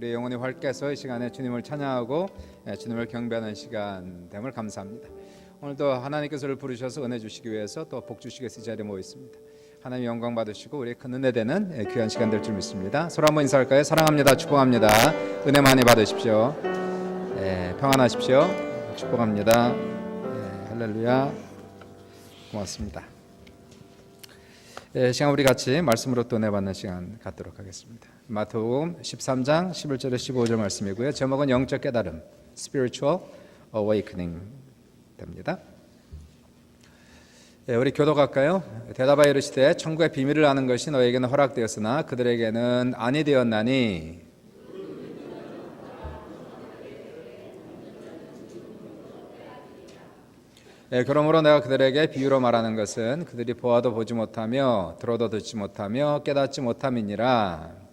우리의 영혼이 활개서 이 시간에 주님을 찬양하고 주님을 경배하는 시간 됨을 감사합니다. 오늘도 하나님께서 저를 부르셔서 은혜 주시기 위해서 또 복 주시기 위해서 이 자리에 모여 있습니다. 하나님 영광 받으시고 우리의 큰 은혜 되는 귀한 시간 될 줄 믿습니다. 서로 한번 인사할까요? 사랑합니다. 축복합니다. 은혜 많이 받으십시오. 평안하십시오. 축복합니다. 할렐루야. 고맙습니다. 시간 우리 같이 말씀으로 또 은혜 받는 시간 갖도록 하겠습니다. 마태복음 13장 11절에 15절 말씀이고요. 제목은 영적 깨달음, Spiritual Awakening 됩니다. 우리 교독할까요? 대답하여 이르시되 천국의 비밀을 아는 것이 너에게는 허락되었으나 그들에게는 아니 되었나니 그러므로 내가 그들에게 비유로 말하는 것은 그들이 보아도 보지 못하며 들어도 듣지 못하며 깨닫지 못함이니라.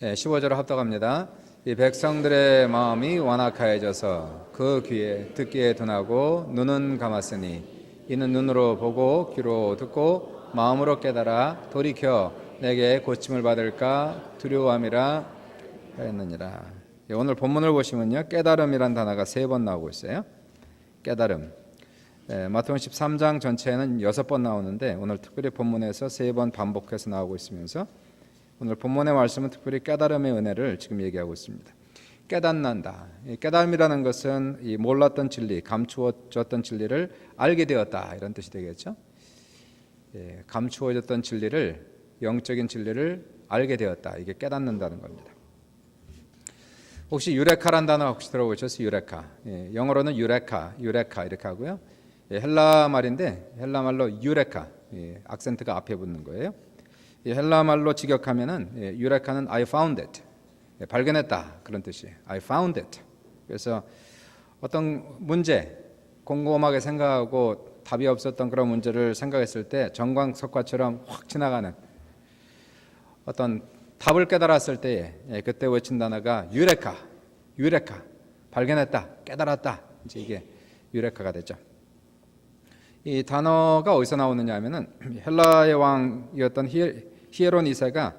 네, 15절을 합독합니다. 이 백성들의 마음이 완악하여져서 그 귀에 듣기에 둔하고 눈은 감았으니 이는 눈으로 보고 귀로 듣고 마음으로 깨달아 돌이켜 내게 고침을 받을까 두려워함이라 하였느니라. 오늘 본문을 보시면요, 깨달음이란 단어가 3번 나오고 있어요. 깨달음. 마태복음 13장 전체에는 6번 나오는데 오늘 특별히 본문에서 3번 반복해서 나오고 있으면서 오늘 본문의 말씀은 특별히 깨달음의 은혜를 지금 얘기하고 있습니다. 깨닫는다. 깨달음이라는 것은 이 몰랐던 진리, 감추어졌던 진리를 알게 되었다, 이런 뜻이 되겠죠. 감추어졌던 진리를, 영적인 진리를 알게 되었다. 이게 깨닫는다는 겁니다. 혹시 유레카란 단어 혹시 들어보셨어요? 유레카. 영어로는 유레카 이렇게 하고요. 헬라 말인데 헬라 말로 유레카, 악센트가 앞에 붙는 거예요. 헬라 말로 직역하면은 유레카는 I found it, 발견했다, 그런 뜻이에요. I found it. 그래서 어떤 문제, 곰곰하게 생각하고 답이 없었던 그런 문제를 생각했을 때 정광석화처럼 확 지나가는 어떤 답을 깨달았을 때에 그때 외친 단어가 유레카, 발견했다, 깨달았다. 이제 이게 유레카가 되죠. 이 단어가 어디서 나오느냐 하면은 헬라의 왕이었던 히에론 2세가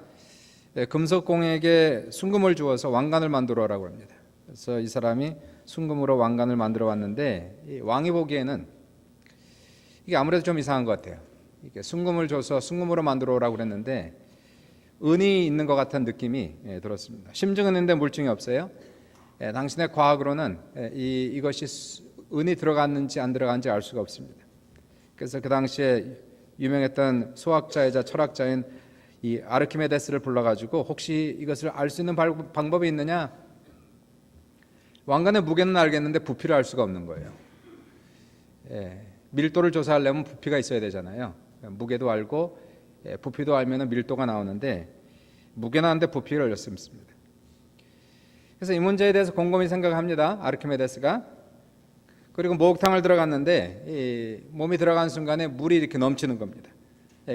금속공에게 순금을 주어서 왕관을 만들어라고 합니다. 그래서 이 사람이 순금으로 왕관을 만들어 왔는데 이 왕이 보기에는 이게 아무래도 좀 이상한 것 같아요. 이게 순금을 줘서 순금으로 만들어 오라고 그랬는데 은이 있는 것 같은 느낌이 들었습니다. 심증은 있는데 물증이 없어요. 당신의 과학으로는 이것이 은이 들어갔는지 안 들어갔는지 알 수가 없습니다. 그래서 그 당시에 유명했던 수학자이자 철학자인 이 아르키메데스를 불러가지고 혹시 이것을 알 수 있는 방법이 있느냐? 왕관의 무게는 알겠는데 부피를 알 수가 없는 거예요. 밀도를 조사하려면 부피가 있어야 되잖아요. 무게도 알고 부피도 알면 밀도가 나오는데 무게는 아는데 부피를 알 수 없습니다. 그래서 이 문제에 대해서 곰곰이 생각합니다. 아르키메데스가. 그리고 목욕탕을 들어갔는데 이 몸이 들어간 순간에 물이 이렇게 넘치는 겁니다.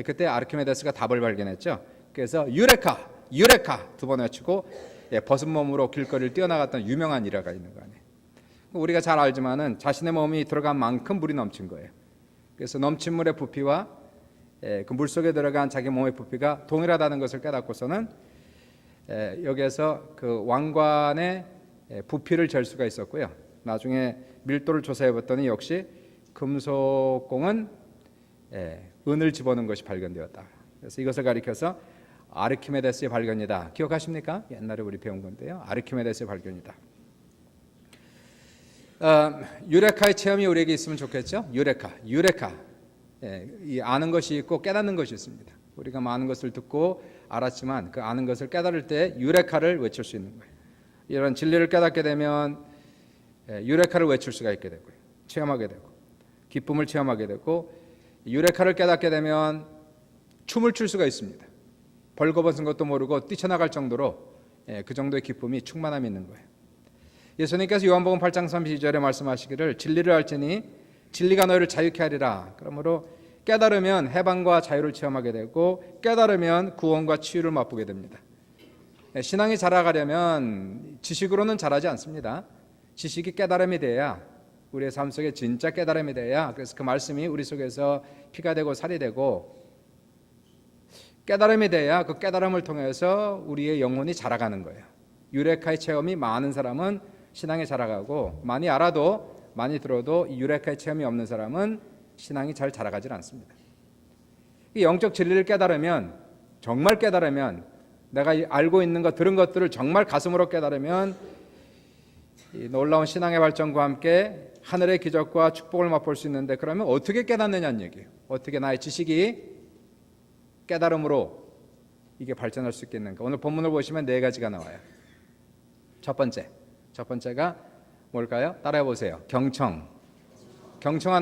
그때 아르키메데스가 답을 발견했죠. 그래서 유레카 2번 외치고 벗은 몸으로 길거리를 뛰어나갔던 유명한 일화가 있는 거 아니에요. 우리가 잘 알지만은 자신의 몸이 들어간 만큼 물이 넘친 거예요. 그래서 넘친 물의 부피와 그 물 속에 들어간 자기 몸의 부피가 동일하다는 것을 깨닫고서는 여기에서 그 왕관의 부피를 잴 수가 있었고요. 나중에 밀도를 조사해봤더니 역시 금속공은 은을 집어넣은 것이 발견되었다. 그래서 이것을 가리켜서 아르키메데스의 발견이다. 기억하십니까? 옛날에 우리 배운 건데요. 아르키메데스의 발견이다. 유레카의 체험이 우리에게 있으면 좋겠죠. 유레카. 이 아는 것이 있고 깨닫는 것이 있습니다. 우리가 많은 것을 듣고 알았지만 그 아는 것을 깨달을 때 유레카를 외칠 수 있는 거예요. 이런 진리를 깨닫게 되면 유레카를 외칠 수가 있게 되고요. 체험하게 되고 기쁨을 체험하게 되고 유레카를 깨닫게 되면 춤을 출 수가 있습니다. 벌거벗은 것도 모르고 뛰쳐나갈 정도로 그 정도의 기쁨이 충만함이 있는 거예요. 예수님께서 요한복음 8장 32절에 말씀하시기를 진리를 알지니 진리가 너희를 자유케 하리라. 그러므로 깨달으면 해방과 자유를 체험하게 되고 깨달으면 구원과 치유를 맛보게 됩니다. 신앙이 자라가려면 지식으로는 자라지 않습니다. 지식이 깨달음이 돼야 우리의 삶 속에 진짜 깨달음이 돼야, 그래서 그 말씀이 우리 속에서 피가 되고 살이 되고 깨달음이 돼야 그 깨달음을 통해서 우리의 영혼이 자라가는 거예요. 유레카의 체험이 많은 사람은 신앙이 자라가고, 많이 알아도 많이 들어도 이 유레카의 체험이 없는 사람은 신앙이 잘 자라가질 않습니다. 이 영적 진리를 깨달으면, 정말 깨달으면, 내가 알고 있는 것, 들은 것들을 정말 가슴으로 깨달으면 이 놀라운 신앙의 발전과 함께 하늘의 기적과 축복을 맛볼 수 있는데, 그러면 어떻게 깨닫느냐는 얘기예요. 어떻게 나의 지식이 깨달음으로 이게 발전할 수 있겠는가. 오늘 본문을 보시면 네 가지가 나와요. 첫 번째가 뭘까요? 따라해 보세요. 경청하는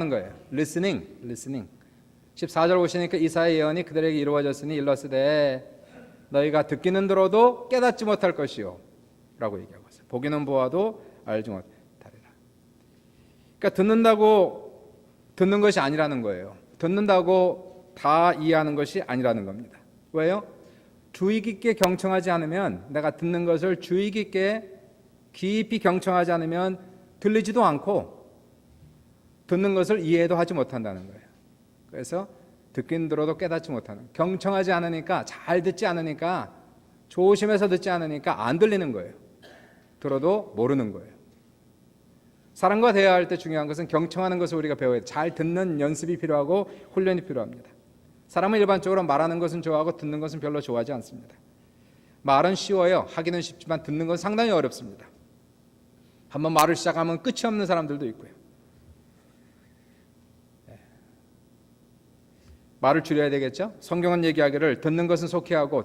거예요. listening. 14절 보시니까 이사야 예언이 그들에게 이루어졌으니 일러스되 너희가 듣기는 들어도 깨닫지 못할 것이요 라고 얘기하고 있어요. 보기는 보아도 알지 못하리라. 그러니까 듣는 것이 아니라는 거예요. 듣는다고 다 이해하는 것이 아니라는 겁니다. 왜요? 주의 깊게 경청하지 않으면, 내가 듣는 것을 주의 깊게 깊이 경청하지 않으면 들리지도 않고 듣는 것을 이해도 하지 못한다는 거예요. 그래서 듣긴 들어도 깨닫지 못하는, 경청하지 않으니까, 잘 듣지 않으니까, 조심해서 듣지 않으니까 안 들리는 거예요. 들어도 모르는 거예요. 사람과 대화할 때 중요한 것은 경청하는 것을 우리가 배워야 돼요. 잘 듣는 연습이 필요하고 훈련이 필요합니다. 사람은 일반적으로 말하는 것은 좋아하고 듣는 것은 별로 좋아하지 않습니다. 말은 쉬워요. 하기는 쉽지만 듣는 건 상당히 어렵습니다. 한번 말을 시작하면 끝이 없는 사람들도 있고요. 말을 줄여야 되겠죠? 성경은 얘기하기를 듣는 것은 속히 하고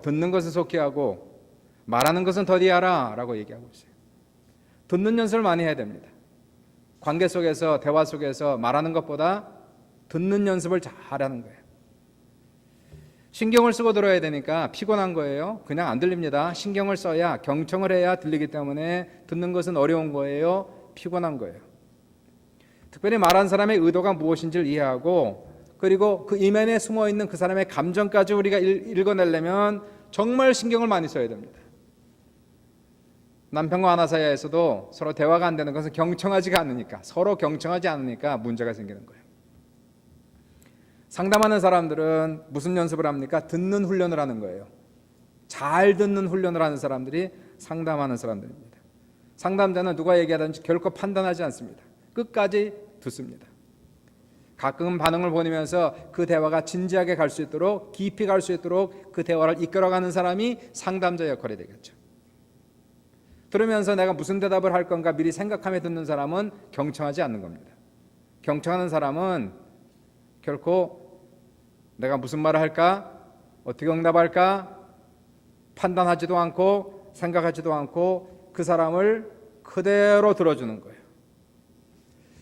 말하는 것은 더디하라 라고 얘기하고 있어요. 듣는 연습을 많이 해야 됩니다. 관계 속에서, 대화 속에서 말하는 것보다 듣는 연습을 잘하는 거예요. 신경을 쓰고 들어야 되니까 피곤한 거예요. 그냥 안 들립니다. 신경을 써야, 경청을 해야 들리기 때문에 듣는 것은 어려운 거예요. 피곤한 거예요. 특별히 말한 사람의 의도가 무엇인지를 이해하고, 그리고 그 이면에 숨어있는 그 사람의 감정까지 우리가 읽어내려면 정말 신경을 많이 써야 됩니다. 남편과 아내 사이에서도 서로 대화가 안 되는 것은 경청하지가 않으니까, 서로 경청하지 않으니까 문제가 생기는 거예요. 상담하는 사람들은 무슨 연습을 합니까? 듣는 훈련을 하는 거예요. 잘 듣는 훈련을 하는 사람들이 상담하는 사람들입니다. 상담자는 누가 얘기하든지 결코 판단하지 않습니다. 끝까지 듣습니다. 가끔 반응을 보내면서 그 대화가 진지하게 갈 수 있도록, 깊이 갈 수 있도록 그 대화를 이끌어가는 사람이 상담자 역할이 되겠죠. 들으면서 내가 무슨 대답을 할 건가 미리 생각하며 듣는 사람은 경청하지 않는 겁니다. 경청하는 사람은 결코 내가 무슨 말을 할까, 어떻게 응답할까 판단하지도 않고 생각하지도 않고 그 사람을 그대로 들어주는 거예요.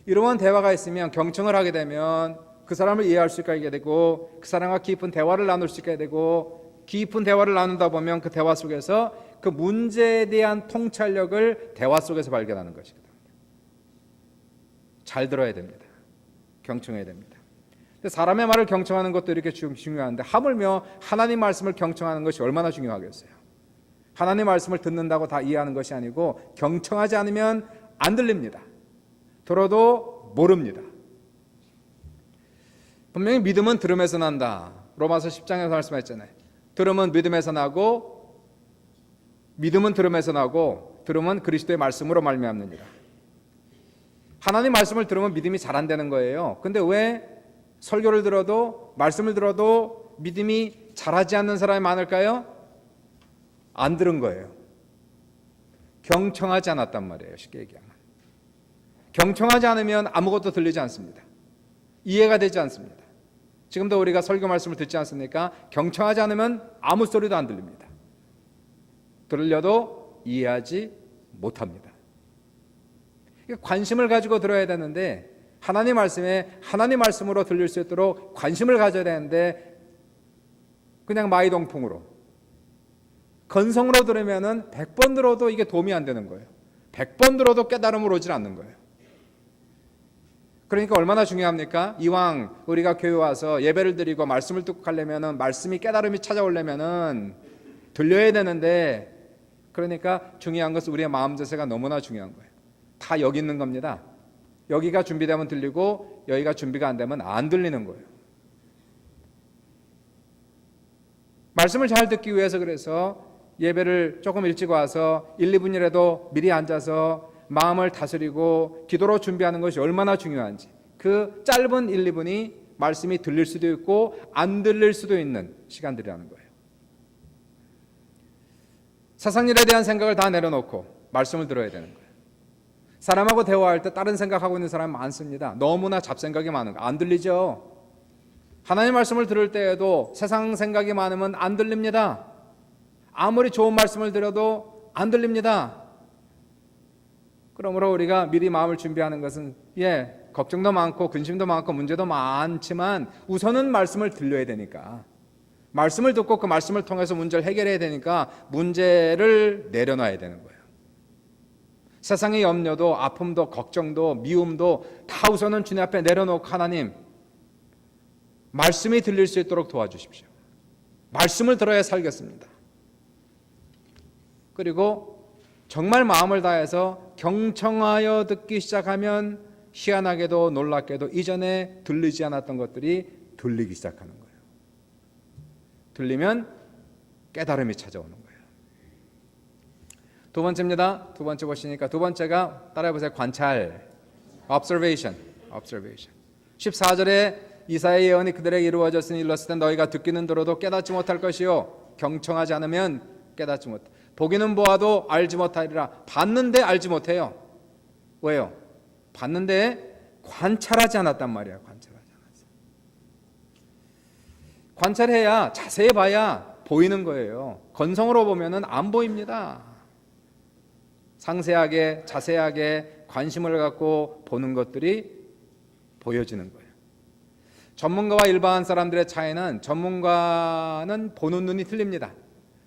이러한 대화가 있으면, 경청을 하게 되면 그 사람을 이해할 수 있게 되고, 그 사람과 깊은 대화를 나눌 수 있게 되고, 깊은 대화를 나누다 보면 그 대화 속에서 그 문제에 대한 통찰력을 대화 속에서 발견하는 것이거든요. 잘 들어야 됩니다. 경청해야 됩니다. 사람의 말을 경청하는 것도 이렇게 중요한데, 하물며 하나님 말씀을 경청하는 것이 얼마나 중요하겠어요. 하나님 말씀을 듣는다고 다 이해하는 것이 아니고, 경청하지 않으면 안 들립니다. 들어도 모릅니다. 분명히 믿음은 들음에서 난다. 로마서 10장에서 말씀했잖아요. 들음은 믿음에서 나고, 믿음은 들음에서 나고, 들음은 그리스도의 말씀으로 말미암느니라. 하나님 말씀을 들으면 믿음이 잘 안 되는 거예요. 근데 왜 설교를 들어도, 말씀을 들어도 믿음이 잘하지 않는 사람이 많을까요? 안 들은 거예요. 경청하지 않았단 말이에요. 쉽게 얘기하면. 경청하지 않으면 아무것도 들리지 않습니다. 이해가 되지 않습니다. 지금도 우리가 설교 말씀을 듣지 않습니까? 경청하지 않으면 아무 소리도 안 들립니다. 들으려도 이해하지 못합니다. 관심을 가지고 들어야 되는데, 하나님 말씀에 하나님 말씀으로 들릴 수 있도록 관심을 가져야 되는데, 그냥 마이동풍으로, 건성으로 들으면은 100번 들어도 이게 도움이 안 되는 거예요. 100번 들어도 깨달음을 오질 않는 거예요. 그러니까 얼마나 중요합니까? 이왕 우리가 교회 와서 예배를 드리고 말씀을 듣고 가려면은, 말씀이 깨달음이 찾아오려면은 들려야 되는데, 그러니까 중요한 것은 우리의 마음 자세가 너무나 중요한 거예요. 다 여기 있는 겁니다. 여기가 준비되면 들리고 여기가 준비가 안 되면 안 들리는 거예요. 말씀을 잘 듣기 위해서 그래서 예배를 조금 일찍 와서 1, 2분이라도 미리 앉아서 마음을 다스리고 기도로 준비하는 것이 얼마나 중요한지, 그 짧은 1, 2분이 말씀이 들릴 수도 있고 안 들릴 수도 있는 시간들이라는 거예요. 세상 일에 대한 생각을 다 내려놓고 말씀을 들어야 되는 거예요. 사람하고 대화할 때 다른 생각하고 있는 사람이 많습니다. 너무나 잡생각이 많은 거 안 들리죠. 하나님 말씀을 들을 때에도 세상 생각이 많으면 안 들립니다. 아무리 좋은 말씀을 드려도 안 들립니다. 그러므로 우리가 미리 마음을 준비하는 것은 걱정도 많고 근심도 많고 문제도 많지만 우선은 말씀을 들려야 되니까, 말씀을 듣고 그 말씀을 통해서 문제를 해결해야 되니까 문제를 내려놔야 되는 거예요. 세상의 염려도 아픔도 걱정도 미움도 다 우선은 주님 앞에 내려놓고, 하나님 말씀이 들릴 수 있도록 도와주십시오. 말씀을 들어야 살겠습니다. 그리고 정말 마음을 다해서 경청하여 듣기 시작하면 희한하게도 놀랍게도 이전에 들리지 않았던 것들이 들리기 시작하는 거예요. 들리면 깨달음이 찾아오는 거예요. 두 번째입니다. 두 번째 보시니까 두 번째가 따라해보세요. 관찰, observation. 14절에 이사야의 예언이 그들에게 이루어졌으니 일렀을 때 너희가 듣기는 들어도 깨닫지 못할 것이요 경청하지 않으면 깨닫지 못해. 보기는 보아도 알지 못하리라. 봤는데 알지 못해요. 왜요? 봤는데 관찰하지 않았단 말이야. 관찰해야, 자세히 봐야 보이는 거예요. 건성으로 보면은 안 보입니다. 상세하게 자세하게 관심을 갖고 보는 것들이 보여지는 거예요. 전문가와 일반 사람들의 차이는, 전문가는 보는 눈이 틀립니다.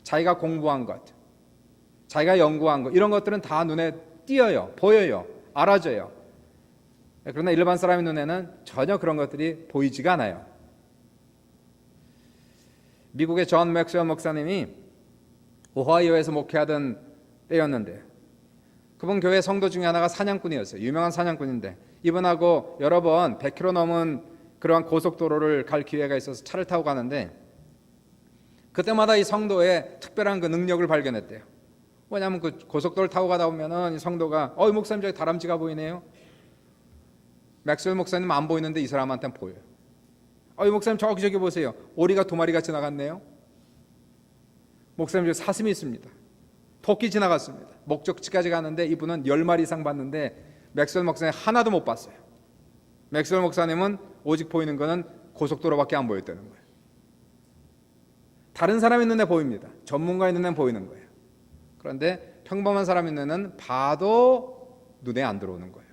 자기가 공부한 것, 자기가 연구한 것, 이런 것들은 다 눈에 띄어요. 보여요. 알아져요. 그러나 일반 사람의 눈에는 전혀 그런 것들이 보이지가 않아요. 미국의 존 맥스웰 목사님이 오하이오에서 목회하던 때였는데, 그분 교회 성도 중에 하나가 사냥꾼이었어요. 유명한 사냥꾼인데 이분하고 여러 번 100km 넘은 그러한 고속도로를 갈 기회가 있어서 차를 타고 가는데, 그때마다 이 성도의 특별한 그 능력을 발견했대요. 왜냐하면 그 고속도로를 타고 가다 보면은 이 성도가 목사님 저기 다람쥐가 보이네요. 맥스웰 목사님 안 보이는데 이 사람한테는 보여요. 이 목사님 저기 보세요. 오리가 2마리가 지나갔네요. 목사님 저기 사슴이 있습니다. 토끼 지나갔습니다. 목적지까지 가는데 이분은 10마리 이상 봤는데 맥스웰 목사님 하나도 못 봤어요. 맥스웰 목사님은 오직 보이는 거는 고속도로밖에 안 보였다는 거예요. 다른 사람의 눈에 보입니다. 전문가의 눈에 보이는 거예요. 그런데 평범한 사람의 눈에는 봐도 눈에 안 들어오는 거예요.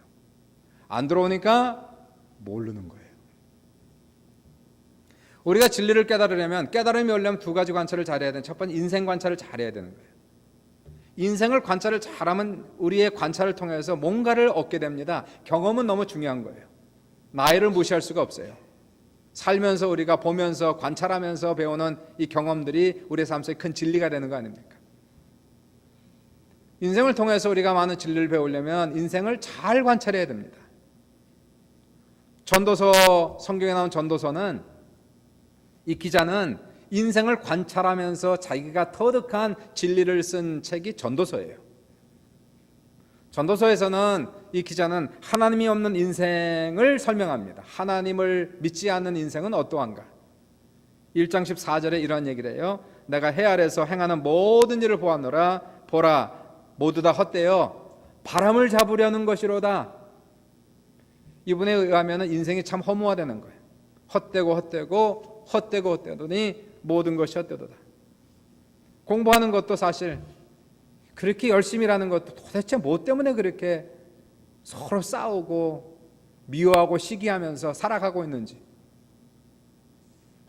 안 들어오니까 모르는 거예요. 우리가 진리를 깨달으려면, 깨달음이 오려면 두 가지 관찰을 잘해야 되는, 첫 번째 인생 관찰을 잘해야 되는 거예요. 인생을 관찰을 잘하면 우리의 관찰을 통해서 뭔가를 얻게 됩니다. 경험은 너무 중요한 거예요. 나이를 무시할 수가 없어요. 살면서 우리가 보면서 관찰하면서 배우는 이 경험들이 우리의 삶 속에 큰 진리가 되는 거 아닙니까? 인생을 통해서 우리가 많은 진리를 배우려면 인생을 잘 관찰해야 됩니다. 전도서, 성경에 나온 전도서는, 이 기자는 인생을 관찰하면서 자기가 터득한 진리를 쓴 책이 전도서예요. 전도서에서는 이 기자는 하나님이 없는 인생을 설명합니다. 하나님을 믿지 않는 인생은 어떠한가? 1장 14절에 이런 얘기를 해요. 내가 해 아래서 행하는 모든 일을 보았노라. 보라, 모두 다 헛되어 바람을 잡으려는 것이로다. 이분에 의하면 인생이 참 허무화되는 거예요. 헛되더니 모든 것이 헛되도다. 공부하는 것도 사실 그렇게 열심히 일하는 것도 도대체 뭐 때문에 그렇게 서로 싸우고 미워하고 시기하면서 살아가고 있는지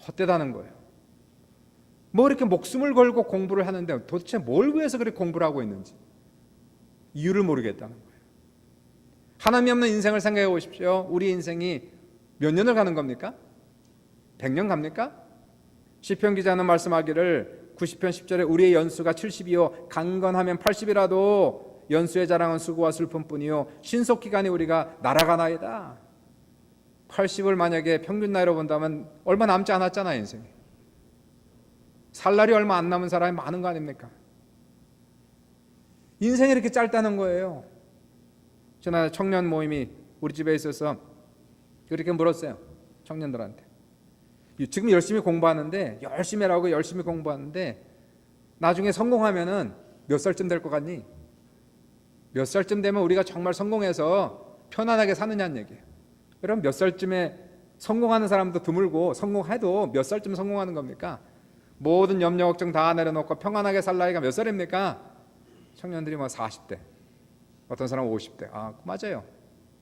헛되다는 거예요. 뭐 이렇게 목숨을 걸고 공부를 하는데 도대체 뭘 위해서 그렇게 공부를 하고 있는지 이유를 모르겠다는 거예요. 하나님이 없는 인생을 생각해 보십시오. 우리 인생이 몇 년을 가는 겁니까? 100년 갑니까? 시편 기자는 말씀하기를 90편 10절에 우리의 연수가 70이요 강건하면 80이라도 연수의 자랑은 수고와 슬픔뿐이요 신속기간이 우리가 날아가나이다. 80을 만약에 평균 나이로 본다면 얼마 남지 않았잖아 인생이. 살 날이 얼마 안 남은 사람이 많은 거 아닙니까? 인생이 이렇게 짧다는 거예요. 지난해 청년 모임이 우리 집에 있어서 그렇게 물었어요. 청년들한테. 지금 열심히 공부하는데 열심히 하라고 열심히 공부하는데 나중에 성공하면은 몇 살쯤 될 것 같니? 몇 살쯤 되면 우리가 정말 성공해서 편안하게 사느냐는 얘기예요. 여러분 몇 살쯤에 성공하는 사람도 드물고 성공해도 몇 살쯤 성공하는 겁니까? 모든 염려 걱정 다 내려놓고 평안하게 살 나이가 몇 살입니까? 청년들이 뭐 40대, 어떤 사람은 50대. 맞아요.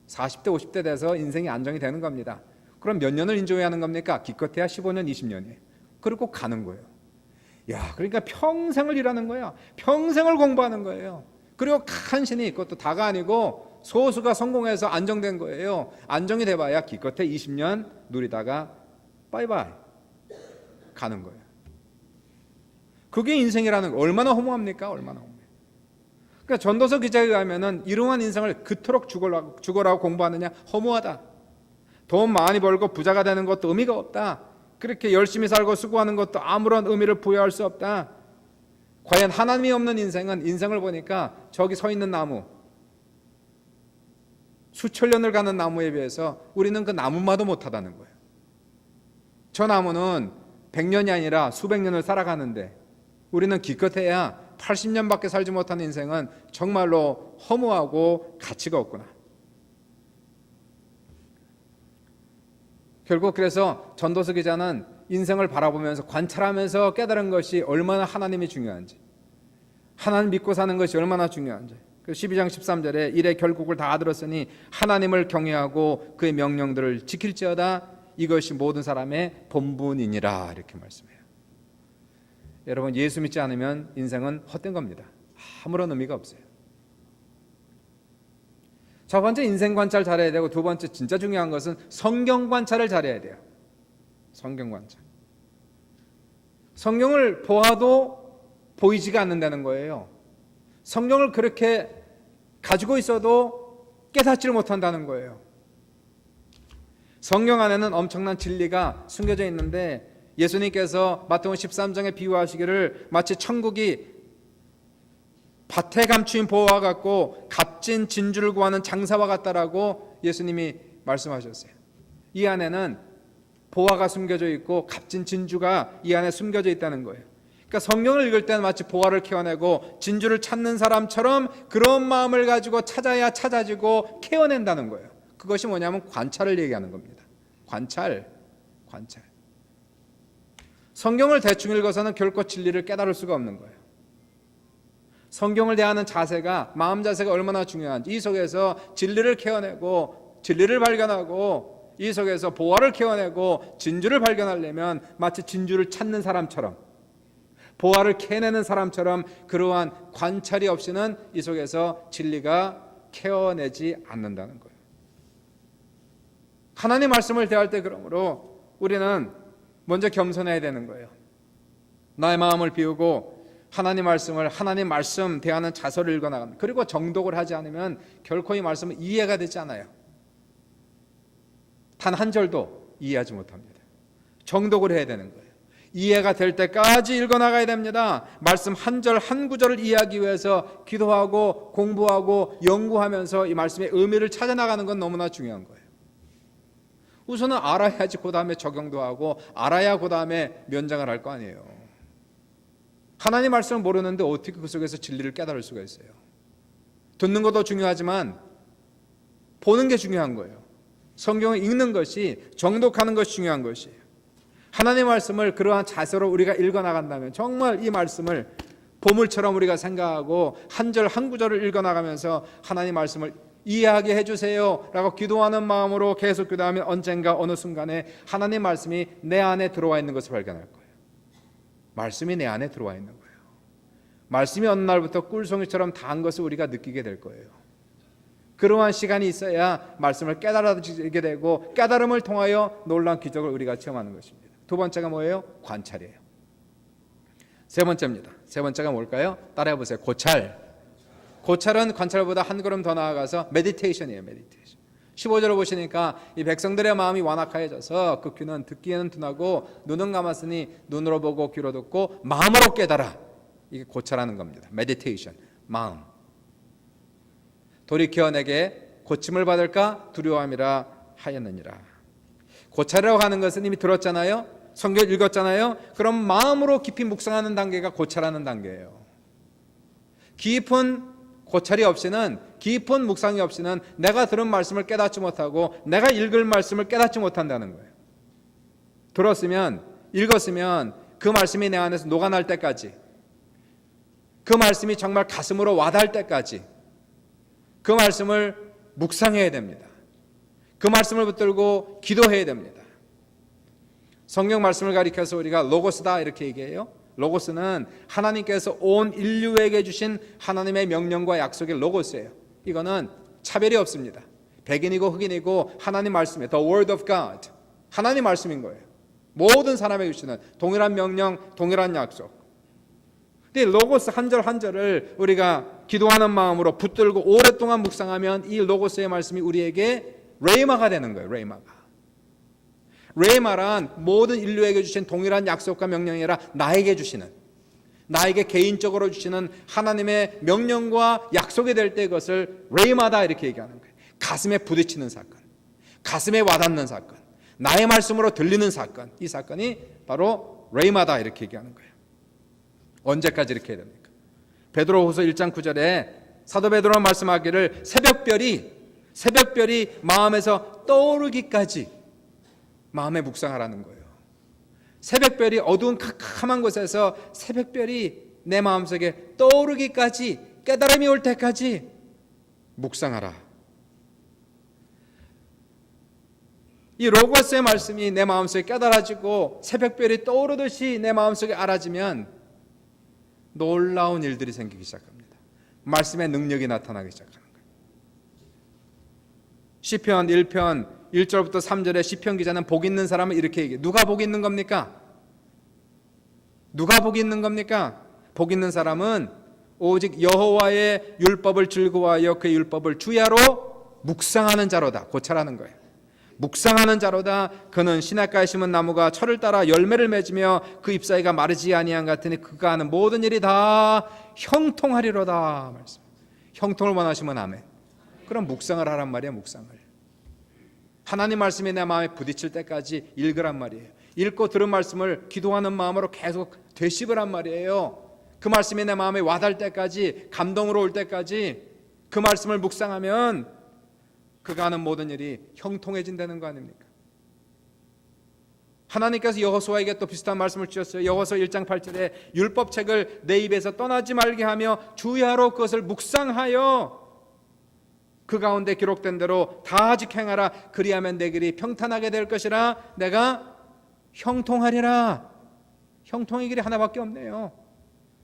40대 50대 돼서 인생이 안정이 되는 겁니다. 그럼 몇 년을 인조해야 하는 겁니까? 기껏해야 15년 20년이에요. 그리고 가는 거예요. 그러니까 평생을 일하는 거예요. 평생을 공부하는 거예요. 그리고 간신히, 그것도 다가 아니고 소수가 성공해서 안정된 거예요. 안정이 돼봐야 기껏해 20년 누리다가 바이바이 가는 거예요. 그게 인생이라는 거. 얼마나 허무합니까? 얼마나 허무해요. 그러니까 전도서 기자에 의하면은 이러한 인생을 그토록 죽어라고 공부하느냐? 허무하다. 돈 많이 벌고 부자가 되는 것도 의미가 없다. 그렇게 열심히 살고 수고하는 것도 아무런 의미를 부여할 수 없다. 과연 하나님이 없는 인생을 보니까 저기 서 있는 나무, 수천 년을 가는 나무에 비해서 우리는 그 나무마도 못하다는 거예요. 저 나무는 100년이 아니라 수백 년을 살아가는데 우리는 기껏해야 80년밖에 살지 못한 인생은 정말로 허무하고 가치가 없구나. 결국 그래서 전도서 기자는 인생을 바라보면서 관찰하면서 깨달은 것이 얼마나 하나님이 중요한지, 하나님 믿고 사는 것이 얼마나 중요한지. 12장 13절에 이래 결국을 다 들었으니 하나님을 경외하고 그의 명령들을 지킬지어다. 이것이 모든 사람의 본분이니라. 이렇게 말씀해요. 여러분 예수 믿지 않으면 인생은 헛된 겁니다. 아무런 의미가 없어요. 첫 번째 인생 관찰 잘해야 되고, 두 번째 진짜 중요한 것은 성경 관찰을 잘해야 돼요. 성경 관찰. 성경을 보아도 보이지가 않는다는 거예요. 성경을 그렇게 가지고 있어도 깨닫지를 못한다는 거예요. 성경 안에는 엄청난 진리가 숨겨져 있는데 예수님께서 마태복음 13장에 비유하시기를 마치 천국이 밭에 감추인 보화와 같고 값진 진주를 구하는 장사와 같다라고 예수님이 말씀하셨어요. 이 안에는 보화가 숨겨져 있고 값진 진주가 이 안에 숨겨져 있다는 거예요. 그러니까 성경을 읽을 때는 마치 보화를 캐어내고 진주를 찾는 사람처럼 그런 마음을 가지고 찾아야 찾아지고 캐어낸다는 거예요. 그것이 뭐냐면 관찰을 얘기하는 겁니다. 관찰. 성경을 대충 읽어서는 결코 진리를 깨달을 수가 없는 거예요. 성경을 대하는 자세가, 마음 자세가 얼마나 중요한지, 이 속에서 진리를 캐어내고 진리를 발견하고 이 속에서 보화를 캐어내고 진주를 발견하려면 마치 진주를 찾는 사람처럼, 보화를 캐내는 사람처럼 그러한 관찰이 없이는 이 속에서 진리가 캐어내지 않는다는 거예요. 하나님 말씀을 대할 때 그러므로 우리는 먼저 겸손해야 되는 거예요. 나의 마음을 비우고 하나님 말씀을, 하나님 말씀 대하는 자서를 읽어나갑니다. 그리고 정독을 하지 않으면 결코 이 말씀은 이해가 되지 않아요. 단 한 절도 이해하지 못합니다. 정독을 해야 되는 거예요. 이해가 될 때까지 읽어나가야 됩니다. 말씀 한 절 한 구절을 이해하기 위해서 기도하고 공부하고 연구하면서 이 말씀의 의미를 찾아나가는 건 너무나 중요한 거예요. 우선은 알아야지 그 다음에 적용도 하고, 알아야 그 다음에 면장을 할 거 아니에요. 하나님 말씀을 모르는데 어떻게 그 속에서 진리를 깨달을 수가 있어요? 듣는 것도 중요하지만 보는 게 중요한 거예요. 성경을 읽는 것이, 정독하는 것이 중요한 것이에요. 하나님 말씀을 그러한 자세로 우리가 읽어나간다면 정말 이 말씀을 보물처럼 우리가 생각하고 한 절 한 구절을 읽어나가면서 하나님 말씀을 이해하게 해주세요 라고 기도하는 마음으로 계속 기도하면 언젠가 어느 순간에 하나님 말씀이 내 안에 들어와 있는 것을 발견할 거예요. 말씀이 내 안에 들어와 있는 거예요. 말씀이 어느 날부터 꿀송이처럼 단 것을 우리가 느끼게 될 거예요. 그러한 시간이 있어야 말씀을 깨달아지게 되고 깨달음을 통하여 놀라운 기적을 우리가 체험하는 것입니다. 두 번째가 뭐예요? 관찰이에요. 세 번째입니다. 세 번째가 뭘까요? 따라해 보세요. 고찰. 고찰은 관찰보다 한 걸음 더 나아가서 메디테이션이에요. 메디테이션. 15절을 보시니까 이 백성들의 마음이 완악하여져서 그 귀는 듣기에는 둔하고 눈은 감았으니 눈으로 보고 귀로 듣고 마음으로 깨달아. 이게 고찰하는 겁니다. 메디테이션. 마음. 돌이켜 내게 고침을 받을까 두려움이라 하였느니라. 고찰이라고 하는 것은 이미 들었잖아요. 성경 읽었잖아요. 그럼 마음으로 깊이 묵상하는 단계가 고찰하는 단계예요. 깊은 고찰이 없이는, 깊은 묵상이 없이는 내가 들은 말씀을 깨닫지 못하고 내가 읽을 말씀을 깨닫지 못한다는 거예요. 들었으면, 읽었으면 그 말씀이 내 안에서 녹아날 때까지, 그 말씀이 정말 가슴으로 와닿을 때까지 그 말씀을 묵상해야 됩니다. 그 말씀을 붙들고 기도해야 됩니다. 성경 말씀을 가리켜서 우리가 로고스다 이렇게 얘기해요. 로고스는 하나님께서 온 인류에게 주신 하나님의 명령과 약속의 로고스예요. 이거는 차별이 없습니다. 백인이고 흑인이고 하나님 말씀이에요. The Word of God. 하나님 말씀인 거예요. 모든 사람에게 주시는 동일한 명령, 동일한 약속. 근데 로고스 한 절 한 절을 우리가 기도하는 마음으로 붙들고 오랫동안 묵상하면 이 로고스의 말씀이 우리에게 레이마가 되는 거예요. 레이마가. 레이마란 모든 인류에게 주신 동일한 약속과 명령이 아니라 나에게 주시는, 나에게 개인적으로 주시는 하나님의 명령과 약속이 될 때 그것을 레이마다 이렇게 얘기하는 거예요. 가슴에 부딪히는 사건, 가슴에 와닿는 사건, 나의 말씀으로 들리는 사건, 이 사건이 바로 레이마다 이렇게 얘기하는 거예요. 언제까지 이렇게 해야 됩니까? 베드로후서 1장 9절에 사도 베드로가 말씀하기를 새벽별이 마음에서 떠오르기까지 마음에 묵상하라는 거예요. 새벽별이 어두운 캄캄한 곳에서 새벽별이 내 마음속에 떠오르기까지, 깨달음이 올 때까지 묵상하라. 이 로고스의 말씀이 내 마음속에 깨달아지고 새벽별이 떠오르듯이 내 마음속에 알아지면 놀라운 일들이 생기기 시작합니다. 말씀의 능력이 나타나기 시작하는 거예요. 시편 1편 1절부터 3절에 시편 기자는 복 있는 사람은 이렇게 얘기해요. 누가 복 있는 겁니까? 누가 복 있는 겁니까? 복 있는 사람은 오직 여호와의 율법을 즐거워하여 그의 율법을 주야로 묵상하는 자로다. 고찰하는 거예요. 묵상하는 자로다. 그는 시냇가에 심은 나무가 철을 따라 열매를 맺으며 그 잎사귀가 마르지 아니한 같으니 그가 하는 모든 일이 다 형통하리로다. 말씀. 형통을 원하시면 아멘. 그럼 묵상을 하란 말이야. 묵상을. 하나님 말씀이 내 마음에 부딪힐 때까지 읽으란 말이에요. 읽고 들은 말씀을 기도하는 마음으로 계속 되씹으란 말이에요. 그 말씀이 내 마음에 와닿을 때까지, 감동으로 올 때까지 그 말씀을 묵상하면 그가 하는 모든 일이 형통해진다는 거 아닙니까? 하나님께서 여호수아에게 또 비슷한 말씀을 주셨어요. 여호수아 1장 8절에 율법책을 내 입에서 떠나지 말게 하며 주야로 그것을 묵상하여 그 가운데 기록된 대로 다 직행하라. 그리하면 내 길이 평탄하게 될 것이라. 내가 형통하리라. 형통의 길이 하나밖에 없네요.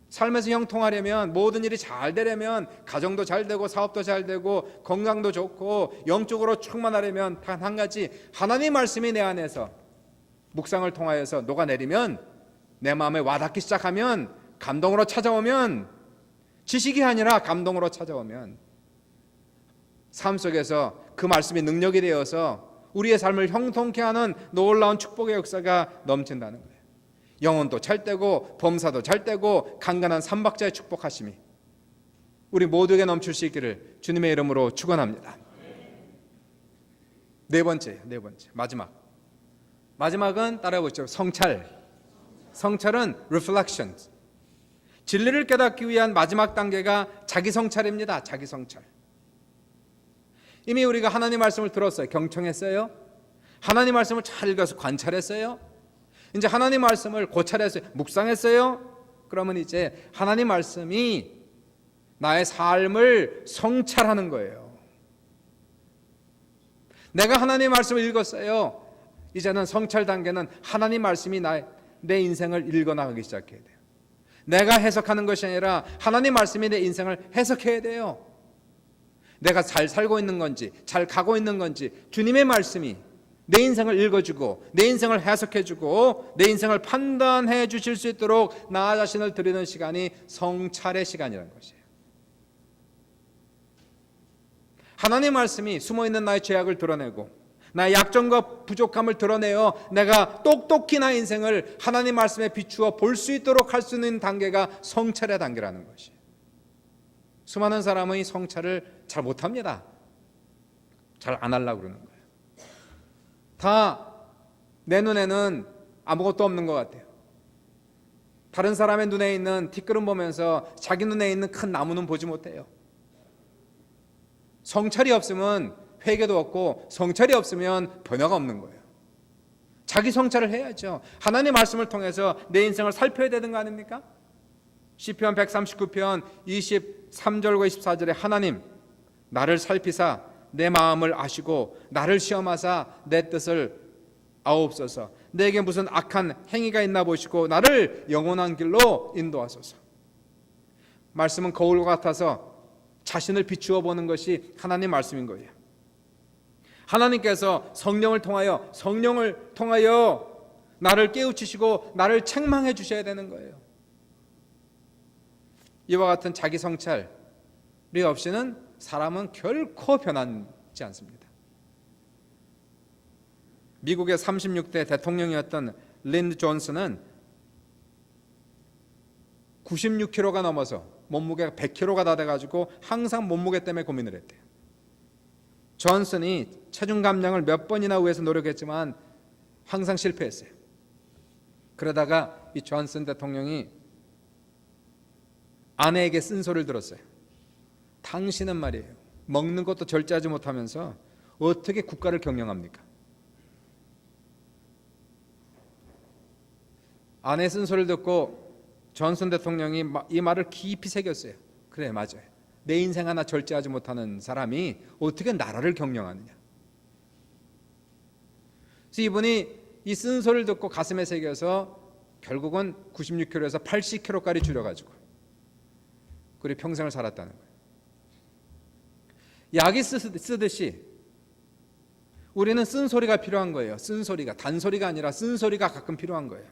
삶에서 형통하려면, 모든 일이 잘 되려면, 가정도 잘 되고 사업도 잘 되고 건강도 좋고 영적으로 충만하려면 단 한 가지, 하나님 말씀이 내 안에서 묵상을 통하여서 녹아내리면, 내 마음에 와닿기 시작하면, 감동으로 찾아오면, 지식이 아니라 감동으로 찾아오면 삶 속에서 그 말씀이 능력이 되어서 우리의 삶을 형통케 하는 놀라운 축복의 역사가 넘친다는 거예요. 영혼도 찰되고 범사도 찰되고 강건한 삼박자의 축복하심이 우리 모두에게 넘칠 수 있기를 주님의 이름으로 축원합니다. 네 번째, 마지막은 따라해보시죠. 성찰은 reflection. 진리를 깨닫기 위한 마지막 단계가 자기 성찰입니다. 자기 성찰. 이미 우리가 하나님 말씀을 들었어요. 경청했어요. 하나님 말씀을 잘 읽어서 관찰했어요. 이제 하나님 말씀을 고찰했어요. 묵상했어요. 그러면 이제 하나님 말씀이 나의 삶을 성찰하는 거예요. 내가 하나님 말씀을 읽었어요. 이제는 성찰 단계는 하나님 말씀이 내 인생을 읽어나가기 시작해야 돼요. 내가 해석하는 것이 아니라 하나님 말씀이 내 인생을 해석해야 돼요. 내가 잘 살고 있는 건지, 잘 가고 있는 건지 주님의 말씀이 내 인생을 읽어주고 내 인생을 해석해주고 내 인생을 판단해 주실 수 있도록 나 자신을 드리는 시간이 성찰의 시간이라는 것이에요. 하나님 말씀이 숨어있는 나의 죄악을 드러내고 나의 약점과 부족함을 드러내어 내가 똑똑히 나의 인생을 하나님 말씀에 비추어 볼 수 있도록 할 수 있는 단계가 성찰의 단계라는 것이. 수많은 사람은 성찰을 잘 못합니다. 잘 안 하려고 그러는 거예요. 다 내 눈에는 아무것도 없는 것 같아요. 다른 사람의 눈에 있는 티끌은 보면서 자기 눈에 있는 큰 나무는 보지 못해요. 성찰이 없으면 회개도 없고 성찰이 없으면 변화가 없는 거예요. 자기 성찰을 해야죠. 하나님의 말씀을 통해서 내 인생을 살펴야 되는 거 아닙니까? 시편 139편 23절과 24절에 하나님 나를 살피사 내 마음을 아시고 나를 시험하사 내 뜻을 아옵소서. 내게 무슨 악한 행위가 있나 보시고 나를 영원한 길로 인도하소서. 말씀은 거울과 같아서 자신을 비추어 보는 것이 하나님 말씀인 거예요. 하나님께서 성령을 통하여 나를 깨우치시고 나를 책망해 주셔야 되는 거예요. 이와 같은 자기 성찰이 없이는 사람은 결코 변하지 않습니다. 미국의 36대 대통령이었던 린드 존슨은 96kg가 넘어서 몸무게가 100kg가 다 돼가지고 항상 몸무게 때문에 고민을 했대요. 존슨이 체중 감량을 몇 번이나 위해서 노력했지만 항상 실패했어요. 그러다가 이 존슨 대통령이 아내에게 쓴소리를 들었어요. 당신은 말이에요, 먹는 것도 절제하지 못하면서 어떻게 국가를 경영합니까? 아내의 쓴소리를 듣고 존슨 대통령이 이 말을 깊이 새겼어요. 그래, 맞아요. 내 인생 하나 절제하지 못하는 사람이 어떻게 나라를 경영하느냐. 그래서 이분이 이 쓴소리를 듣고 가슴에 새겨서 결국은 96kg에서 80kg까지 줄여가지고 그리고 평생을 살았다는 거예요. 약이 쓰듯이 우리는 쓴소리가 필요한 거예요. 쓴소리가, 단소리가 아니라 쓴소리가 가끔 필요한 거예요.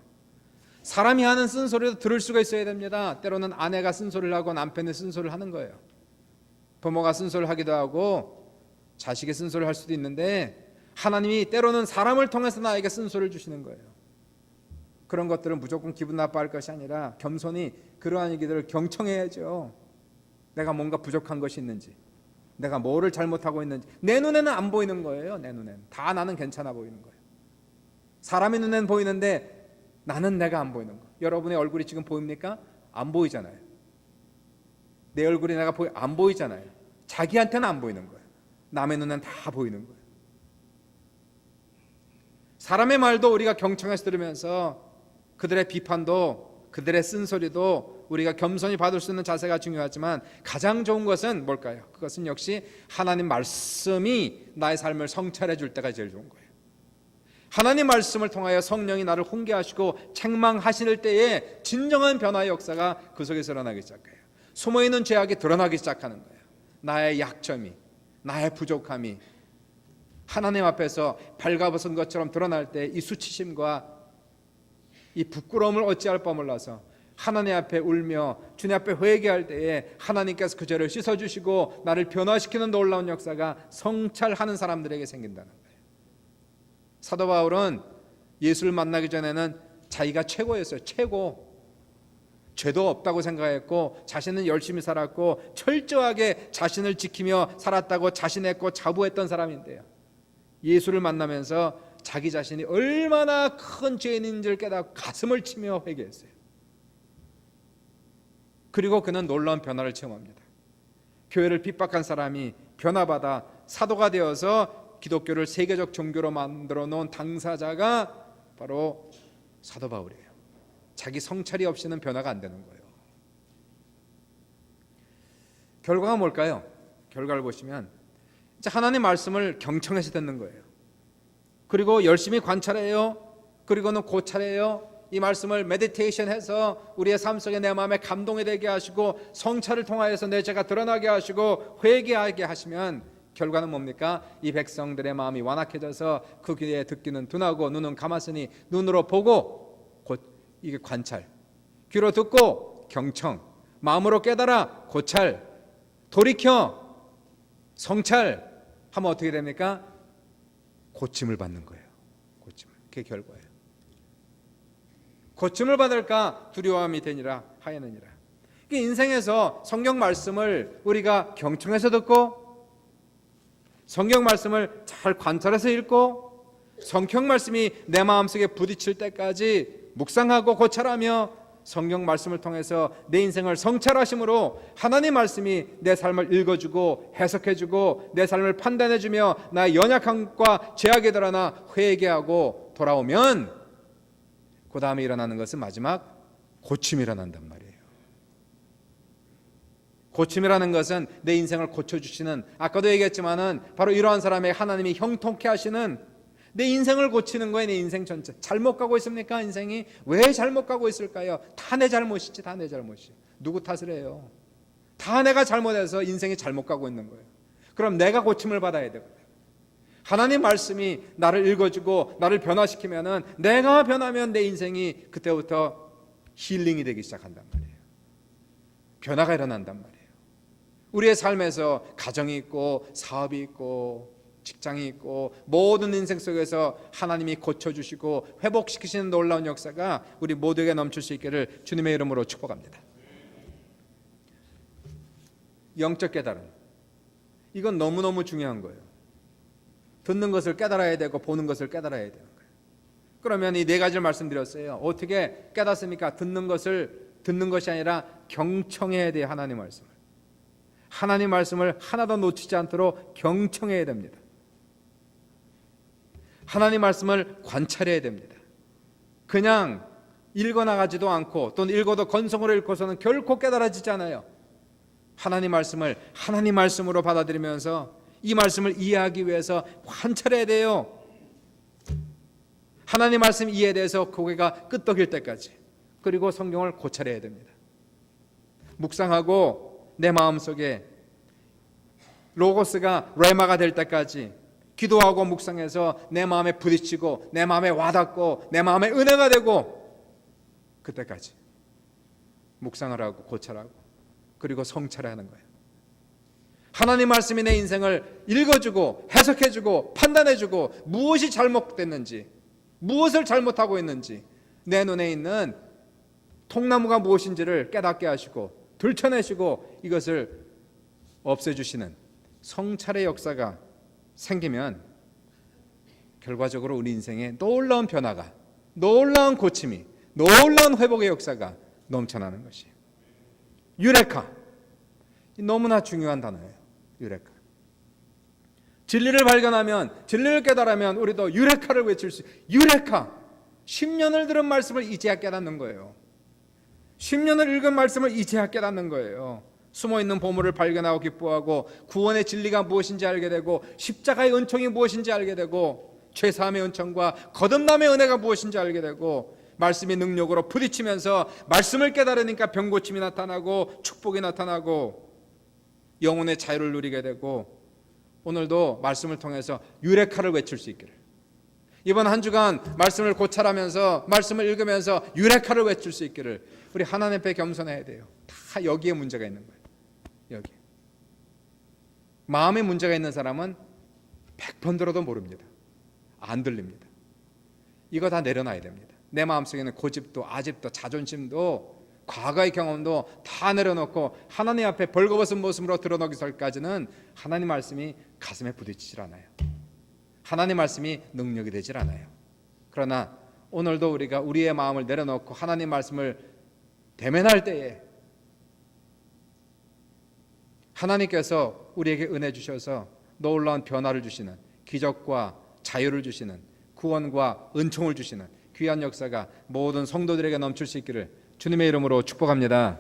사람이 하는 쓴소리도 들을 수가 있어야 됩니다. 때로는 아내가 쓴소리를 하고 남편이 쓴소리를 하는 거예요. 부모가 쓴소리를 하기도 하고 자식이 쓴소리를 할 수도 있는데 하나님이 때로는 사람을 통해서 나에게 쓴소리를 주시는 거예요. 그런 것들은 무조건 기분 나빠할 것이 아니라 겸손히 그러한 얘기들을 경청해야죠. 내가 뭔가 부족한 것이 있는지, 내가 뭐를 잘못하고 있는지. 내 눈에는 안 보이는 거예요. 내 눈에는 다 나는 괜찮아 보이는 거예요. 사람의 눈에는 보이는데 나는 내가 안 보이는 거예요. 여러분의 얼굴이 지금 보입니까? 안 보이잖아요. 내 얼굴이 내가 안 보이잖아요. 자기한테는 안 보이는 거예요. 남의 눈엔 다 보이는 거예요. 사람의 말도 우리가 경청해서 들으면서 그들의 비판도, 그들의 쓴소리도 우리가 겸손히 받을 수 있는 자세가 중요하지만 가장 좋은 것은 뭘까요? 그것은 역시 하나님 말씀이 나의 삶을 성찰해 줄 때가 제일 좋은 거예요. 하나님 말씀을 통하여 성령이 나를 훈계하시고 책망하실 때에 진정한 변화의 역사가 그 속에서 일어나기 시작해요. 숨어있는 죄악이 드러나기 시작하는 거예요. 나의 약점이, 나의 부족함이 하나님 앞에서 발가벗은 것처럼 드러날 때 이 수치심과 이 부끄러움을 어찌할 바 몰라서 하나님 앞에 울며 주님 앞에 회개할 때에 하나님께서 그 죄를 씻어주시고 나를 변화시키는 놀라운 역사가 성찰하는 사람들에게 생긴다는 거예요. 사도 바울은 예수를 만나기 전에는 자기가 최고였어요. 최고. 죄도 없다고 생각했고 자신은 열심히 살았고 철저하게 자신을 지키며 살았다고 자신했고 자부했던 사람인데요, 예수를 만나면서 자기 자신이 얼마나 큰 죄인인지를 깨닫고 가슴을 치며 회개했어요. 그리고 그는 놀라운 변화를 체험합니다. 교회를 핍박한 사람이 변화받아 사도가 되어서 기독교를 세계적 종교로 만들어 놓은 당사자가 바로 사도 바울이에요. 자기 성찰이 없이는 변화가 안 되는 거예요. 결과가 뭘까요? 결과를 보시면 이제 하나님 말씀을 경청해서 듣는 거예요. 그리고 열심히 관찰해요. 그리고는 고찰해요. 이 말씀을 메디테이션해서 우리의 삶 속에 내 마음에 감동이 되게 하시고 성찰을 통하여서 내 죄가 드러나게 하시고 회개하게 하시면 결과는 뭡니까? 이 백성들의 마음이 완악해져서 그 귀에 듣기는 둔하고 눈은 감았으니 눈으로 보고 이게 관찰, 귀로 듣고 경청, 마음으로 깨달아 고찰, 돌이켜 성찰하면 어떻게 됩니까? 고침을 받는 거예요. 고침을. 그게 결과예요. 고침을 받을까 두려움이 되니라 하였느니라. 인생에서 성경 말씀을 우리가 경청해서 듣고, 성경 말씀을 잘 관찰해서 읽고, 성경 말씀이 내 마음속에 부딪힐 때까지 묵상하고 고찰하며 성경 말씀을 통해서 내 인생을 성찰하심으로 하나님 말씀이 내 삶을 읽어주고 해석해주고 내 삶을 판단해주며 나의 연약함과 죄악에 드러나 회개하고 돌아오면 그 다음에 일어나는 것은 마지막 고침이 일어난단 말이에요. 고침이라는 것은 내 인생을 고쳐주시는, 아까도 얘기했지만은 바로 이러한 사람의 하나님이 형통케 하시는, 내 인생을 고치는 거예요. 내 인생 전체. 잘못 가고 있습니까? 인생이 왜 잘못 가고 있을까요? 다 내 잘못이지. 다 내 잘못이에요. 누구 탓을 해요? 다 내가 잘못해서 인생이 잘못 가고 있는 거예요. 그럼 내가 고침을 받아야 되거든요. 하나님 말씀이 나를 읽어주고 나를 변화시키면은, 내가 변하면 내 인생이 그때부터 힐링이 되기 시작한단 말이에요. 변화가 일어난단 말이에요. 우리의 삶에서 가정이 있고 사업이 있고 직장이 있고 모든 인생 속에서 하나님이 고쳐주시고 회복시키시는 놀라운 역사가 우리 모두에게 넘칠 수 있기를 주님의 이름으로 축복합니다. 영적 깨달음, 이건 너무너무 중요한 거예요. 듣는 것을 깨달아야 되고 보는 것을 깨달아야 되는 거예요. 그러면 이 네 가지를 말씀드렸어요. 어떻게 깨닫습니까? 듣는 것이 아니라 경청해야 돼요. 하나님 말씀을. 하나님 말씀을 하나도 놓치지 않도록 경청해야 됩니다. 하나님 말씀을 관찰해야 됩니다. 그냥 읽어나가지도 않고 또는 읽어도 건성으로 읽고서는 결코 깨달아지지 않아요. 하나님 말씀을 하나님 말씀으로 받아들이면서 이 말씀을 이해하기 위해서 관찰해야 돼요. 하나님 말씀 이해에 대해서 고개가 끄덕일 때까지, 그리고 성경을 고찰해야 됩니다. 묵상하고 내 마음속에 로고스가 레마가 될 때까지 기도하고 묵상해서 내 마음에 부딪히고 내 마음에 와닿고 내 마음에 은혜가 되고, 그때까지 묵상을 하고 고찰하고 그리고 성찰하는 거예요. 하나님 말씀이 내 인생을 읽어주고 해석해주고 판단해주고 무엇이 잘못됐는지, 무엇을 잘못하고 있는지, 내 눈에 있는 통나무가 무엇인지를 깨닫게 하시고 들춰내시고 이것을 없애주시는 성찰의 역사가 생기면 결과적으로 우리 인생에 놀라운 변화가, 놀라운 고침이, 놀라운 회복의 역사가 넘쳐나는 것이에요. 유레카, 너무나 중요한 단어예요. 유레카. 진리를 발견하면, 진리를 깨달으면 우리도 유레카를 외칠 수 있어요. 유레카. 10년을 들은 말씀을 이제야 깨닫는 거예요. 10년을 읽은 말씀을 이제야 깨닫는 거예요. 숨어있는 보물을 발견하고 기뻐하고 구원의 진리가 무엇인지 알게 되고 십자가의 은총이 무엇인지 알게 되고 죄사함의 은총과 거듭남의 은혜가 무엇인지 알게 되고 말씀의 능력으로 부딪히면서 말씀을 깨달으니까 병고침이 나타나고 축복이 나타나고 영혼의 자유를 누리게 되고, 오늘도 말씀을 통해서 유레카를 외칠 수 있기를, 이번 한 주간 말씀을 고찰하면서 말씀을 읽으면서 유레카를 외칠 수 있기를 우리 하나님 앞에 겸손해야 돼요. 다 여기에 문제가 있는 거예요. 여기 마음에 문제가 있는 사람은 100번 들어도 모릅니다. 안 들립니다. 이거 다 내려놔야 됩니다. 내 마음속에는 고집도 아집도 자존심도 과거의 경험도 다 내려놓고 하나님 앞에 벌거벗은 모습으로 드러나기 전까지는 하나님 말씀이 가슴에 부딪히질 않아요. 하나님 말씀이 능력이 되질 않아요. 그러나 오늘도 우리가 우리의 마음을 내려놓고 하나님 말씀을 대면할 때에 하나님께서 우리에게 은혜 주셔서 놀라운 변화를 주시는, 기적과 자유를 주시는, 구원과 은총을 주시는 귀한 역사가 모든 성도들에게 넘칠 수 있기를 주님의 이름으로 축복합니다.